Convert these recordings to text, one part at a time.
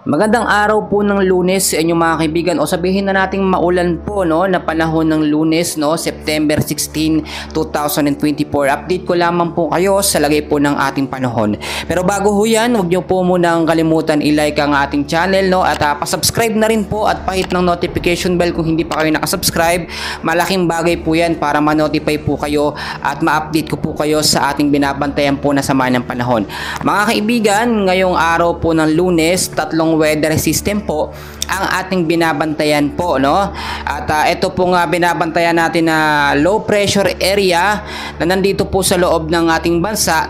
Magandang araw po ng Lunes sa inyong mga kaibigan, o sabihin na nating maulan po na panahon ng Lunes, September 16, 2024. Update ko lamang po kayo sa lagay po ng ating panahon. Pero bago ho yan, huwag nyo po munang kalimutan i-like ang ating channel, at pasubscribe na rin po at pahit ng notification bell kung hindi pa kayo nakasubscribe. Malaking bagay po yan para ma-notify po kayo at ma-update ko po kayo sa ating binabantayan po na sama ng panahon. Mga kaibigan, ngayong araw po ng Lunes, tatlong weather system po ang ating binabantayan po, At ito po nga binabantayan natin na low pressure area na nandito po sa loob ng ating bansa,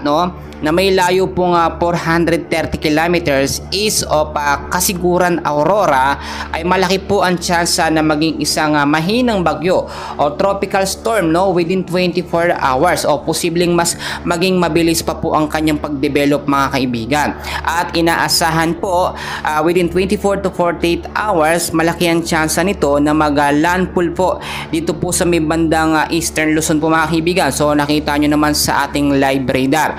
na may layo pong 430 kilometers east of Kasiguran, Aurora, ay malaki po ang tsansa na maging isang mahinang bagyo o tropical storm within 24 hours, o posibleng mas maging mabilis pa po ang kanyang pagdevelop, mga kaibigan. At inaasahan po within 24 to 48 hours, malaki ang tsansa nito na mag-landfall po dito po sa may bandang Eastern Luzon po, mga kaibigan. So nakita nyo naman sa ating live radar.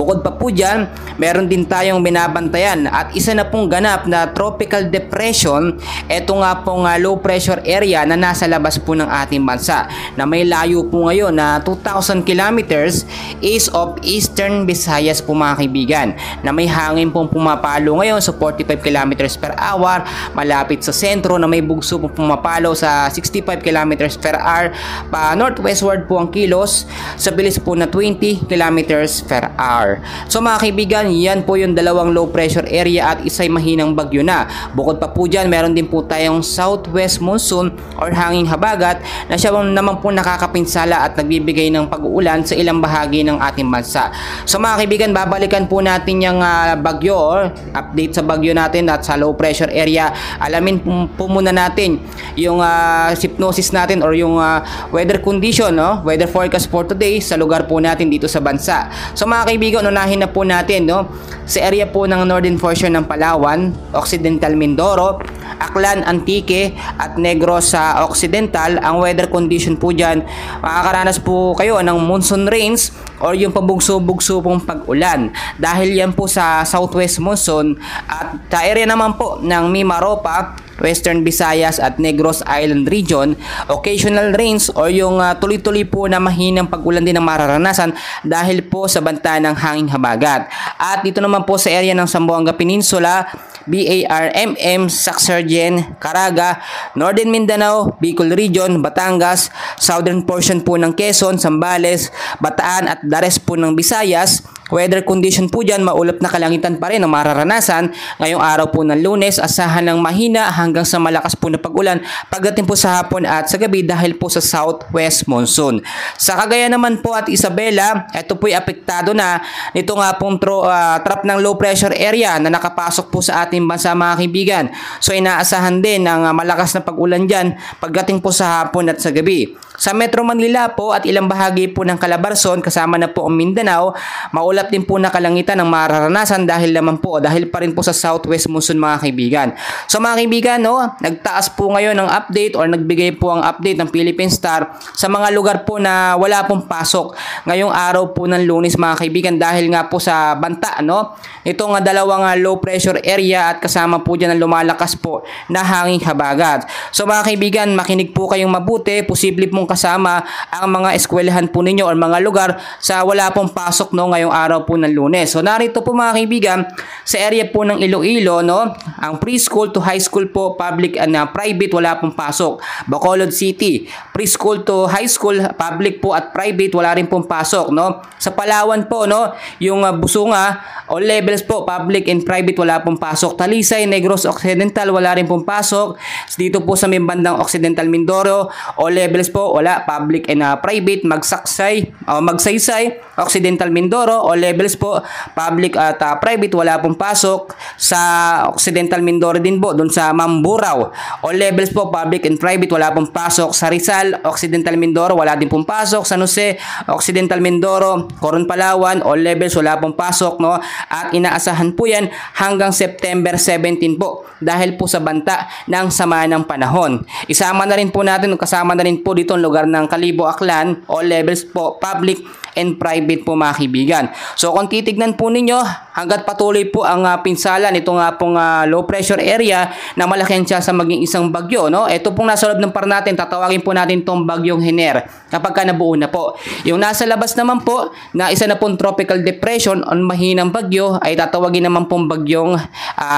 Bukod pa po dyan, meron din tayong binabantayan at isa na pong ganap na tropical depression. Ito nga pong low pressure area na nasa labas po ng ating bansa, na may layo po ngayon na 2,000 kilometers east of Eastern Visayas po, mga kaibigan, na may hangin pong pumapalo ngayon sa 45 kilometers per hour, malapit sa sentro na may bugso pong pumapalo sa 65 kilometers per hour, pa northwestward po ang kilos sa bilis po na 20 kilometers per hour. So mga kaibigan, yan po yung dalawang low pressure area at isa'y mahinang bagyo na. Bukod pa po dyan, meron din po tayong southwest monsoon or hanging habagat na siya naman po nakakapinsala at nagbibigay ng pag-uulan sa ilang bahagi ng ating bansa. So mga kaibigan, babalikan po natin yung bagyo, or update sa bagyo natin at sa low pressure area. Alamin po muna natin yung hypnosis natin or yung weather condition, weather forecast for today sa lugar po natin dito sa bansa. So mga kaibigan, unahin na po natin sa area po ng northern portion ng Palawan, Occidental Mindoro, Aklan, Antique at Negros sa Occidental. Ang weather condition po dyan, makakaranas po kayo ng monsoon rains or yung pabugso-bugso pong pag-ulan, dahil yan po sa southwest monsoon. At sa area naman po ng Mimaropa, Western Visayas at Negros Island region, occasional rains or yung tuloy-tuloy po na mahinang pag-ulan din ang mararanasan dahil po sa banta ng hanging habagat. At dito naman po sa area ng Zamboanga Peninsula, BARMM, Sacsayhuaman, Caraga, Northern Mindanao, Bicol region, Batangas, southern portion po ng Quezon, Zambales, Bataan at the rest po ng Visayas, weather condition po dyan, maulap na kalangitan pa rin ang mararanasan. Ngayong araw po ng Lunes, asahan ng mahina hanggang sa malakas po na pag-ulan pagdating po sa hapon at sa gabi dahil po sa southwest monsoon. Sa Cagayan naman po at Isabela, ito po'y apektado na nito nga pong trap ng low pressure area na nakapasok po sa ating bansa, mga kaibigan. So inaasahan din ng malakas na pag-ulan dyan pagdating po sa hapon at sa gabi. Sa Metro Manila po at ilang bahagi po ng Calabarzon, kasama na po ang Mindanao, maulap din po na kalangitan ang mararanasan dahil pa rin po sa southwest monsoon, mga kaibigan. So mga kaibigan, nagtaas po ngayon ng update or nagbigay po ang update ng Philippine Star sa mga lugar po na wala pong pasok ngayong araw po ng Lunes, mga kaibigan, dahil nga po sa banta, ito nga dalawang low pressure area at kasama po dyan ang lumalakas po na hanging habagat. So mga kaibigan, makinig po kayong mabuti, posible pong kasama ang mga eskwelahan po ninyo or mga lugar sa wala pong pasok ngayong araw po ng Lunes. So narito po, mga kaibigan, sa area po ng Iloilo, ang preschool to high school po, public and private, wala pong pasok. Bacolod City, preschool to high school, public po at private, wala rin pong pasok. Sa Palawan po, yung Busunga, all levels po, public and private, wala pong pasok. Talisay, Negros Occidental, wala rin pong pasok. Dito po sa may bandang Occidental Mindoro, all levels po, wala, public and private. Magsaysay, Occidental Mindoro, all levels po, public at private, wala pong pasok. Sa Occidental Mindoro din po, dun sa Mamburao, all levels po, public and private, wala pong pasok. Sa Rizal, Occidental Mindoro, wala din pong pasok. San Jose, Occidental Mindoro, Coron, Palawan, all levels, wala pong pasok, at inaasahan po yan hanggang September 17 po dahil po sa banta ng sama ng panahon. Isama na rin po natin, kasama na rin po dito ang lugar ng Kalibo, Aklan, all levels po, public and private po mga kaibigan. So kung titignan po ninyo, hanggat patuloy po ang pinsala nito nga pong low pressure area na malaki ang tsansa maging isang bagyo, no? Ito pong nasa loob ng par natin, tatawagin po natin itong bagyong Hener kapag ka nabuo na po. Yung nasa labas naman po na isa na pong tropical depression on mahinang bagyo ay tatawagin naman pong bagyong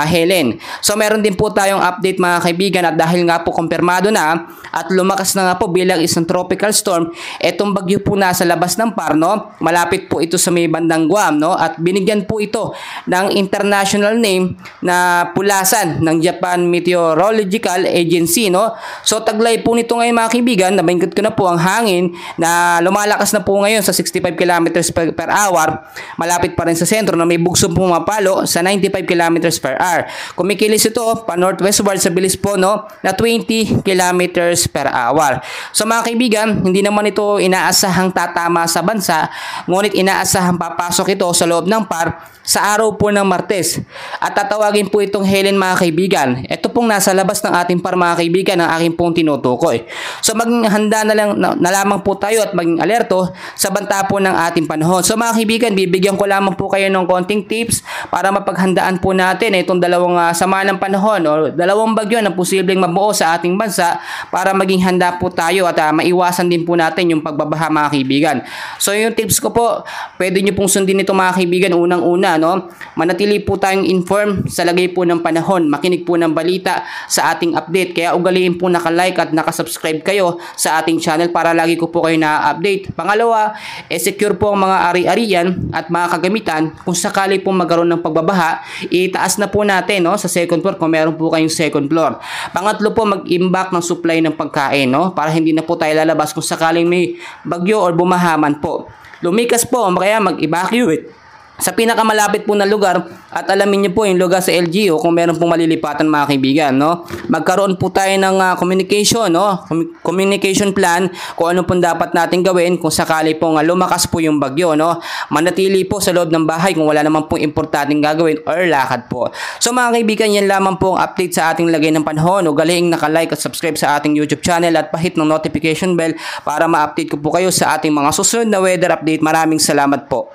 Helen. So meron din po tayong update mga kaibigan, at dahil nga po kumpirmado na at lumakas na nga po bilang isang tropical storm, etong bagyo po nasa labas ng par, no? Malapit po ito sa may bandang Guam, no? At binigyan po ito ng international name na Pulasan ng Japan Meteorological Agency, no? So taglay po nito ngayon mga kaibigan, nabanggit ko na po ang hangin na lumalakas na po ngayon sa 65 kilometers per hour, malapit pa rin sa sentro na may bugsong pumapalo sa 95 kilometers per hour. Kumikilis ito pa northwestward sa bilis po, no, na 20 kilometers per hour. So mga kaibigan, hindi naman ito inaasahang tatama sa bansa, ngunit inaasahang papasok ito sa loob ng par sa araw po ng Martes. At tatawagin po itong Helen mga kaibigan. Ito pong nasa labas ng ating par mga kaibigan ang aking pong tinutukoy. So maging handa na lamang po tayo at maging alerto sa banta po ng ating panahon. So mga kaibigan, bibigyan ko lamang po kayo ng konting tips para mapaghandaan po natin itong dalawang sama ng panahon o dalawang bagyo na posibleng mabuo sa ating bansa para maging handa po tayo at maiwasan din po natin yung pagbabaha mga kaibigan. So yung tips ko po, pwede nyo pong sundin ito mga kaibigan. Unang-una, no, manatili po tayong inform sa lagay po ng panahon, makinig po ng balita sa ating update, kaya ugaliin po naka-like at naka-subscribe kayo sa ating channel para lagi ko po kayo na-update. Pangalawa, secure po ang mga ari-arian at mga kagamitan. Kung sakali po magkaroon ng pagbabaha, itaas na po natin, no, sa second floor kung meron po kayong second floor. Pangatlo po, mag-imbak ng supply ng pagkain, no, para hindi na po tayo lalabas kung sakaling may bagyo or bumahaman po. Lumikas po, kaya mag-evacuate sa pinakamalapit po na lugar at alamin niyo po yung lugar sa LGU kung meron pong malilipatan mga kaibigan, no? Magkaroon po tayo ng communication, no? Communication plan kung ano pong dapat natin gawin kung sakali pong lumakas po yung bagyo, no? Manatili po sa loob ng bahay kung wala naman pong importanteng gagawin or lakad po. So mga kaibigan, yan lamang po ang update sa ating lagay ng panahon. Ugaliing naka-like at subscribe sa ating YouTube channel at pahit ng notification bell para ma-update ko po kayo sa ating mga susunod na weather update. Maraming salamat po.